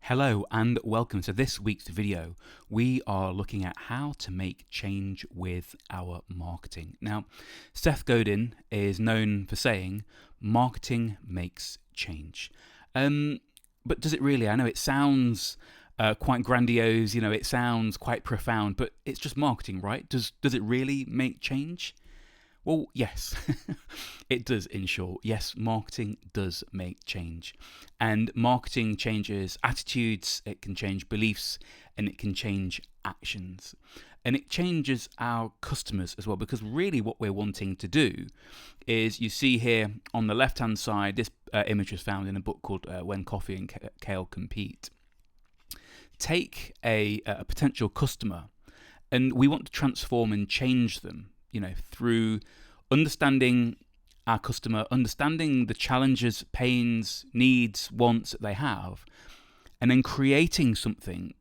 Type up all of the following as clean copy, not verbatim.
Hello and welcome to this week's video. We are looking at how to make change with our marketing. Now, Seth Godin is known for saying, marketing makes change. But does it really? I know it sounds quite grandiose, it sounds quite profound, but it's just marketing, right? Does it really make change? Well, yes, it does in short. Yes, marketing does make change. And marketing changes attitudes, it can change beliefs, and it can change actions. And it changes our customers as well, because really what we're wanting to do is, you see here on the left-hand side, this image was found in a book called When Coffee and Kale Compete. Take a potential customer, and we want to transform and change them, through understanding our customer, understanding the challenges, pains, needs, wants that they have, and then creating something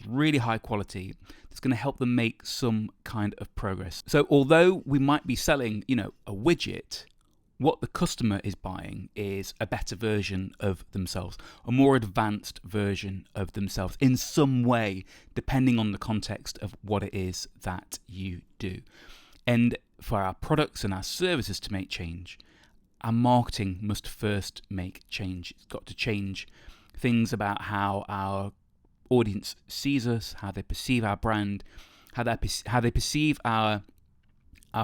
really high quality that's going to help them make some kind of progress. So although we might be selling, a widget, what the customer is buying is a better version of themselves, a more advanced version of themselves in some way, depending on the context of what it is that you do. And for our products and our services to make change, our marketing must first make change. It's got to change things about how our audience sees us, how they perceive our brand, how they perceive our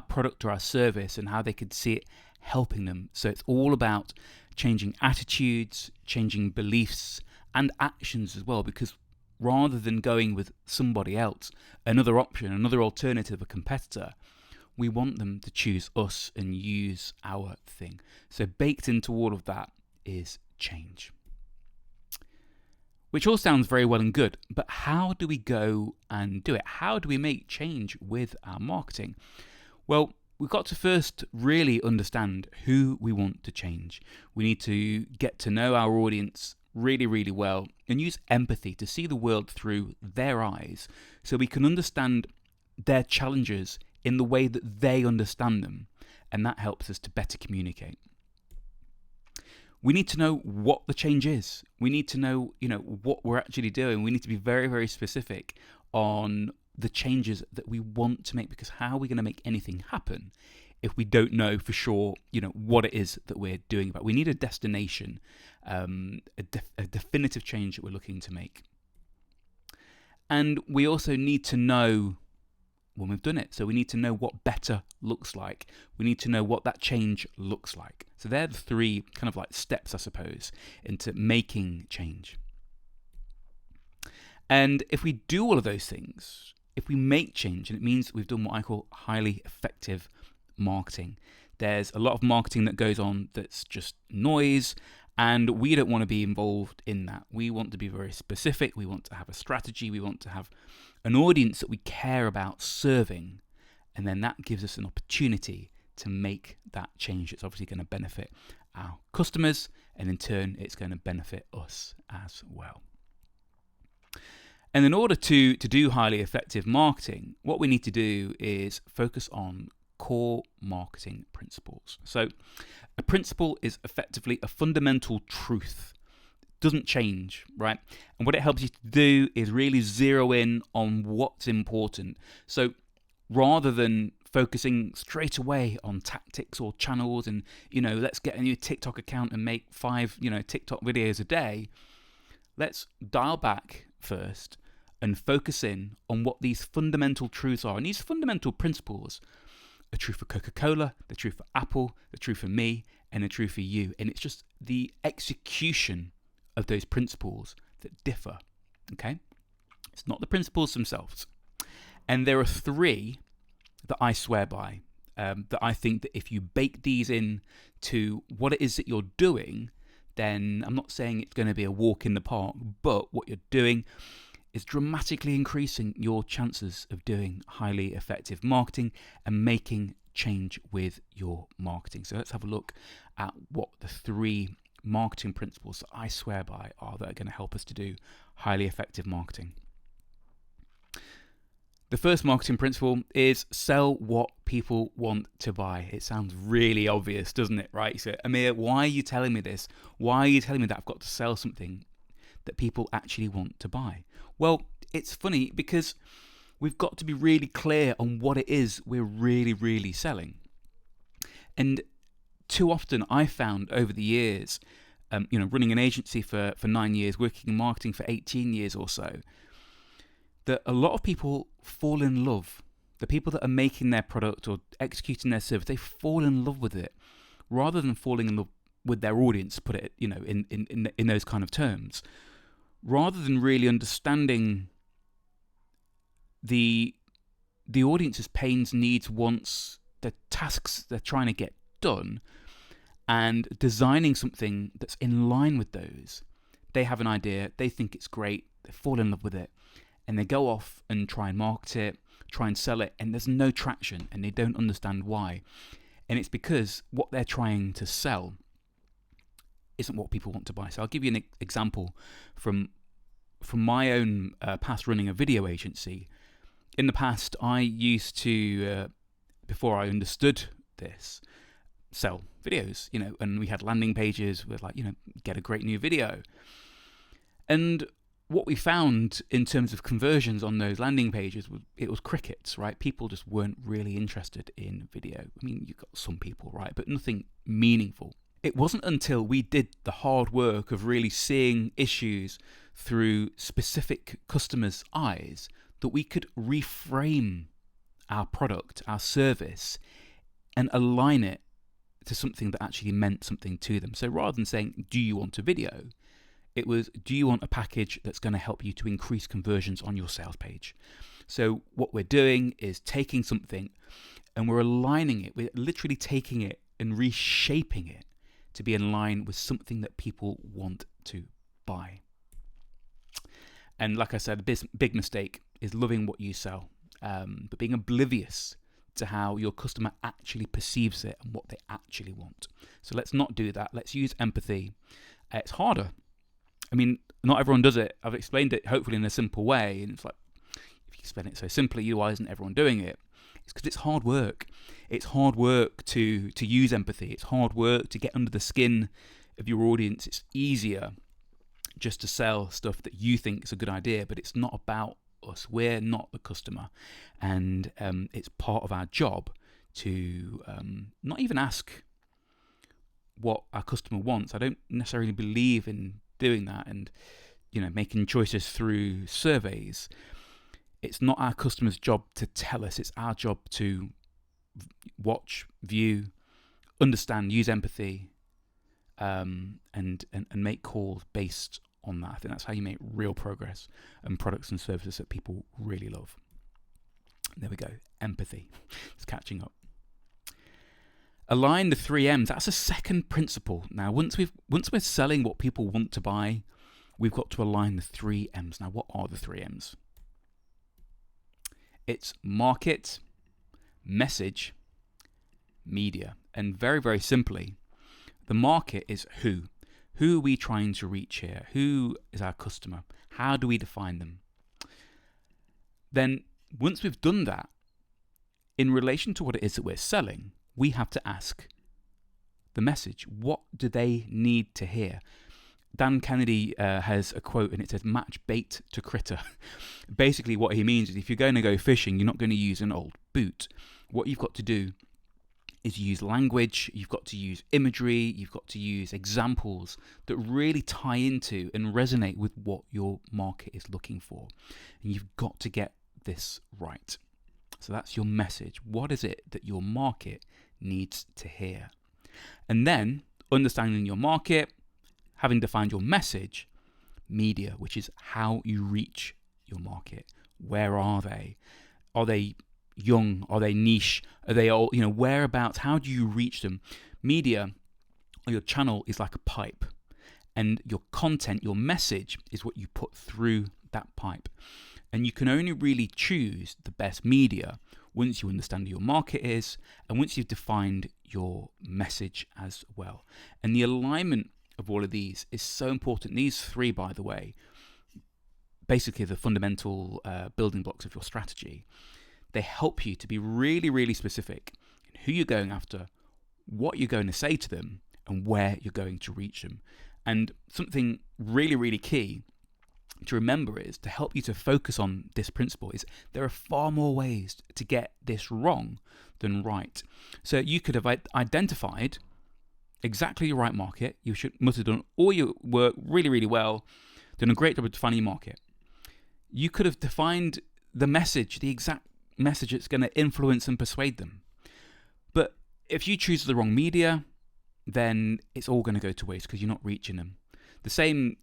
product or our service, and how they could see it helping them. So it's all about changing attitudes, changing beliefs, and actions as well, because rather than going with somebody else, another option, another alternative, a competitor, we want them to choose us and use our thing. So baked into all of that is change. Which all sounds very well and good, but how do we go and do it? How do we make change with our marketing? Well, we've got to first really understand who we want to change. We need to get to know our audience really, really well and use empathy to see the world through their eyes, so we can understand their challenges in the way that they understand them, and that helps us to better communicate. We need to know what the change is. We need to know, what we're actually doing. We need to be very, very specific on the changes that we want to make, because how are we going to make anything happen if we don't know for sure, what it is that we're doing about? We need a destination, a definitive change that we're looking to make. And we also need to know when we've done it. So we need to know what better looks like. We need to know what that change looks like. So they're the three kind of like steps, I suppose, into making change. And if we do all of those things, if we make change, and it means we've done what I call highly effective marketing. There's a lot of marketing that goes on that's just noise, and we don't want to be involved in that. We want to be very specific. We want to have a strategy. We want to have an audience that we care about serving, and then that gives us an opportunity to make that change. It's obviously going to benefit our customers, and in turn, it's going to benefit us as well. And in order to do highly effective marketing, what we need to do is focus on core marketing principles. So a principle is effectively a fundamental truth. It doesn't change, right? And what it helps you to do is really zero in on what's important. So rather than focusing straight away on tactics or channels and, let's get a new TikTok account and make 5, TikTok videos a day, let's dial back first and focus in on what these fundamental truths are. And these fundamental principles are true for Coca-Cola, they're true for Apple, they're true for me, and they're true for you. And it's just the execution of those principles that differ, okay? It's not the principles themselves. And there are 3 that I swear by, that I think that if you bake these in to what it is that you're doing, then I'm not saying it's going to be a walk in the park, but what you're doing is dramatically increasing your chances of doing highly effective marketing and making change with your marketing. So let's have a look at what the 3 marketing principles that I swear by are that are going to help us to do highly effective marketing. The first marketing principle is sell what people want to buy. It sounds really obvious, doesn't it, right? So, Amir, why are you telling me this? Why are you telling me that I've got to sell something? that people actually want to buy? Well, it's funny because we've got to be really clear on what it is we're really, really selling. And too often I found over the years, running an agency for 9 years, working in marketing for 18 years or so, that a lot of people fall in love. The people that are making their product or executing their service, they fall in love with it rather than falling in love with their audience, put it, in those kind of terms, rather than really understanding the audience's pains, needs, wants, the tasks they're trying to get done, and designing something that's in line with those. They have an idea, they think it's great, they fall in love with it, and they go off and try and market it, try and sell it, and there's no traction, and they don't understand why. And it's because what they're trying to sell isn't what people want to buy. So I'll give you an example from my own past running a video agency. In the past, I used to, before I understood this, sell videos, and we had landing pages with get a great new video. And what we found in terms of conversions on those landing pages, it was crickets, right? People just weren't really interested in video. I mean, you got some people, right? But nothing meaningful. It wasn't until we did the hard work of really seeing issues through specific customers' eyes that we could reframe our product, our service, and align it to something that actually meant something to them. So rather than saying, do you want a video? It was, do you want a package that's going to help you to increase conversions on your sales page? So what we're doing is taking something and we're aligning it. We're literally taking it and reshaping it to be in line with something that people want to buy. And like I said, the big mistake is loving what you sell, but being oblivious to how your customer actually perceives it and what they actually want. So let's not do that. Let's use empathy. It's harder. I mean, not everyone does it. I've explained it hopefully in a simple way, and it's like, if you explain it so simply, why isn't everyone doing it? It's because it's hard work. It's hard work to use empathy. It's hard work to get under the skin of your audience. It's easier just to sell stuff that you think is a good idea, but it's not about us. We're not the customer, and it's part of our job to not even ask what our customer wants. I don't necessarily believe in doing that and making choices through surveys. It's not our customer's job to tell us. It's our job to watch, view, understand, use empathy, and make calls based on that. I think that's how you make real progress and products and services that people really love. There we go. Empathy. It's catching up. Align the 3 M's. That's a second principle. Now, once we're selling what people want to buy, we've got to align the 3 M's. Now, what are the 3 M's? It's market, message, media. And very, very simply, the market is who. Who are we trying to reach here? Who is our customer? How do we define them? Then, once we've done that, in relation to what it is that we're selling, we have to ask the message. What do they need to hear? Dan Kennedy has a quote, and it says, match bait to critter. Basically, what he means is if you're going to go fishing, you're not going to use an old boot. What you've got to do is use language, you've got to use imagery, you've got to use examples that really tie into and resonate with what your market is looking for. And you've got to get this right. So that's your message. What is it that your market needs to hear? And then, understanding your market, having defined your message, media, which is how you reach your market. Where are they? Are they young? Are they niche? Are they old? Whereabouts? How do you reach them? Media, or your channel, is like a pipe. And your content, your message, is what you put through that pipe. And you can only really choose the best media once you understand who your market is and once you've defined your message as well. And the alignment of all of these is so important. These 3, by the way, basically the fundamental building blocks of your strategy. They help you to be really, really specific in who you're going after, what you're going to say to them, and where you're going to reach them. And something really, really key to remember is, to help you to focus on this principle, is there are far more ways to get this wrong than right. So you could have identified exactly your right market. Must have done all your work really, really well, done a great job of defining your market. You could have defined the message, the exact message that's going to influence and persuade them. But if you choose the wrong media, then it's all going to go to waste because you're not reaching them. The same,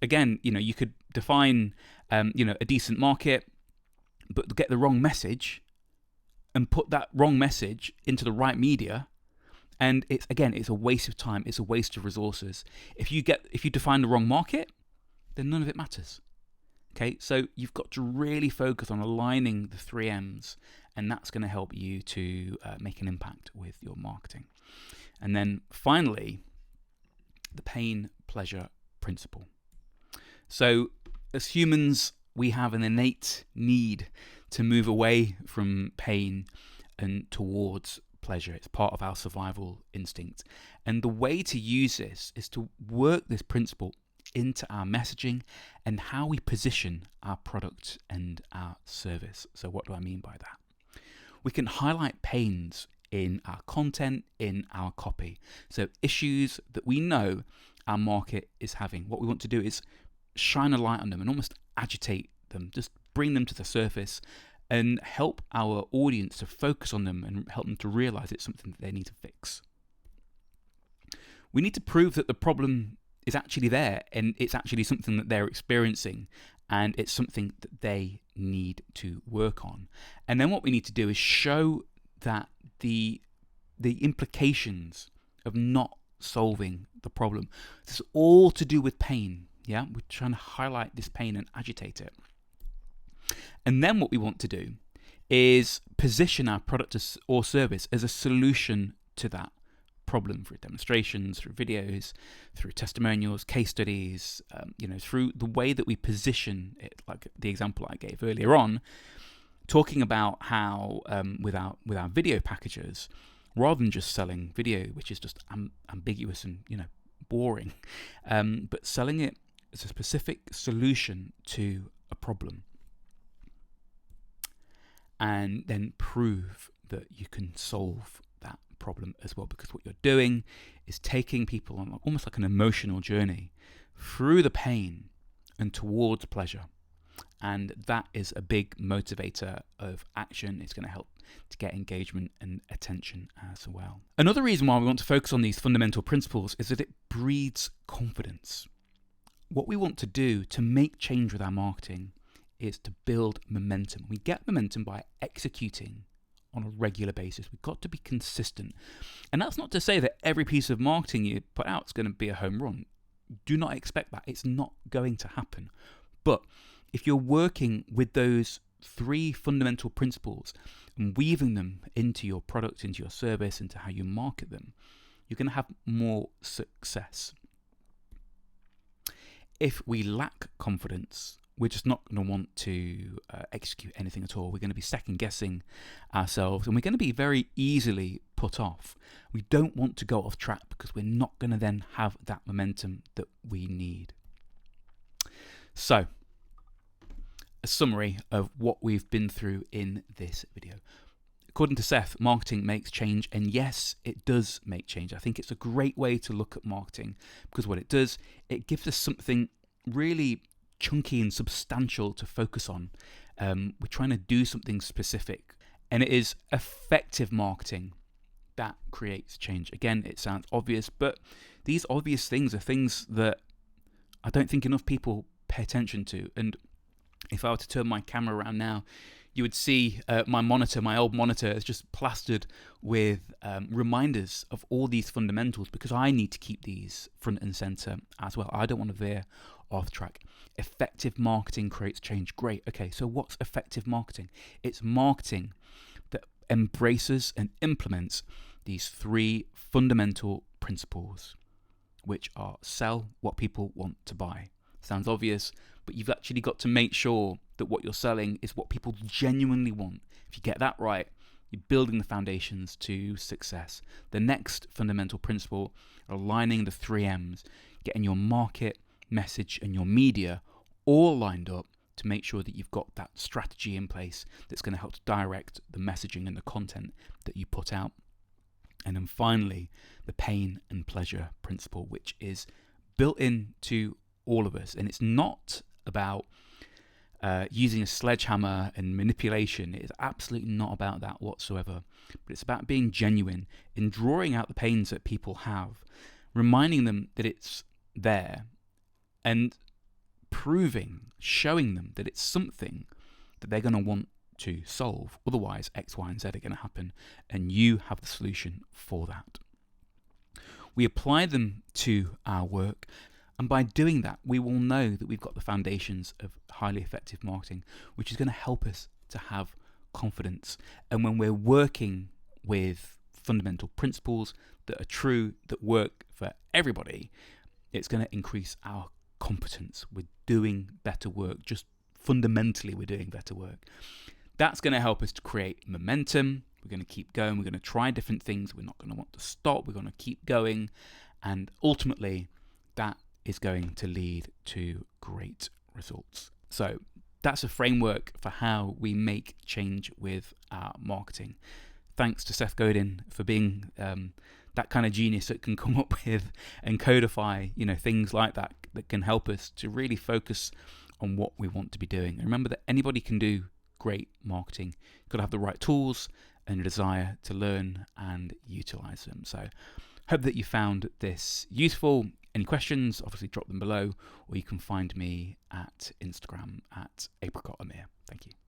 again, you could define, a decent market, but get the wrong message and put that wrong message into the right media. And it's a waste of time. It's a waste of resources. If you define the wrong market, then none of it matters. Okay, so you've got to really focus on aligning the 3 M's, and that's going to help you to make an impact with your marketing. And then finally, the pain-pleasure principle. So as humans, we have an innate need to move away from pain and towards pleasure. It's part of our survival instinct. And the way to use this is to work this principle into our messaging and how we position our product and our service. So what do I mean by that? We can highlight pains in our content, in our copy. So issues that we know our market is having. What we want to do is shine a light on them and almost agitate them, just bring them to the surface and help our audience to focus on them and help them to realize it's something that they need to fix. We need to prove that the problem is actually there and it's actually something that they're experiencing and it's something that they need to work on. And then what we need to do is show that the implications of not solving the problem. This is all to do with pain. Yeah, we're trying to highlight this pain and agitate it. And then what we want to do is position our product or service as a solution to that problem through demonstrations, through videos, through testimonials, case studies, through the way that we position it, like the example I gave earlier on, talking about how with our video packages, rather than just selling video, which is just ambiguous and boring, but selling it as a specific solution to a problem, and then prove that you can solve that problem as well, because what you're doing is taking people on almost like an emotional journey through the pain and towards pleasure. And that is a big motivator of action. It's going to help to get engagement and attention as well. Another reason why we want to focus on these fundamental principles is that it breeds confidence. What we want to do to make change with our marketing is to build momentum. We get momentum by executing on a regular basis. We've got to be consistent. And that's not to say that every piece of marketing you put out is going to be a home run. Do not expect that. It's not going to happen. But if you're working with those 3 fundamental principles and weaving them into your product, into your service, into how you market them, you're going to have more success. If we lack confidence, we're just not going to want to execute anything at all. We're going to be second guessing ourselves and we're going to be very easily put off. We don't want to go off track because we're not going to then have that momentum that we need. So, a summary of what we've been through in this video. According to Seth, marketing makes change, and yes, it does make change. I think it's a great way to look at marketing because what it does, it gives us something really chunky and substantial to focus on. We're trying to do something specific, and it is effective marketing that creates change. Again, it sounds obvious, but these obvious things are things that I don't think enough people pay attention to. And if I were to turn my camera around now, you would see my old monitor is just plastered with reminders of all these fundamentals because I need to keep these front and center as well. I don't want to veer off track. Effective marketing creates change. Great. Okay, so what's effective marketing? It's marketing that embraces and implements these 3 fundamental principles, which are sell what people want to buy. Sounds obvious, but you've actually got to make sure that what you're selling is what people genuinely want. If you get that right, you're building the foundations to success. The next fundamental principle, aligning the 3 M's, getting your market, message, and your media all lined up to make sure that you've got that strategy in place that's going to help to direct the messaging and the content that you put out. And then finally, the pain and pleasure principle, which is built into all of us. And it's not about using a sledgehammer and manipulation. It is absolutely not about that whatsoever. But it's about being genuine in drawing out the pains that people have, reminding them that it's there, and showing them that it's something that they're going to want to solve. Otherwise, X, Y, and Z are going to happen, and you have the solution for that. We apply them to our work, and by doing that, we will know that we've got the foundations of highly effective marketing, which is going to help us to have confidence. And when we're working with fundamental principles that are true, that work for everybody, it's going to increase our competence. We're doing better work. Just fundamentally, we're doing better work. That's going to help us to create momentum. We're going to keep going. We're going to try different things. We're not going to want to stop. We're going to keep going. And ultimately, that is going to lead to great results. So that's a framework for how we make change with our marketing. Thanks to Seth Godin for being that kind of genius that can come up with and codify, things like that can help us to really focus on what we want to be doing. And remember that anybody can do great marketing. You've got to have the right tools and a desire to learn and utilize them. So hope that you found this useful. Any questions, obviously drop them below, or you can find me at Instagram at @ApricotAmir. Thank you.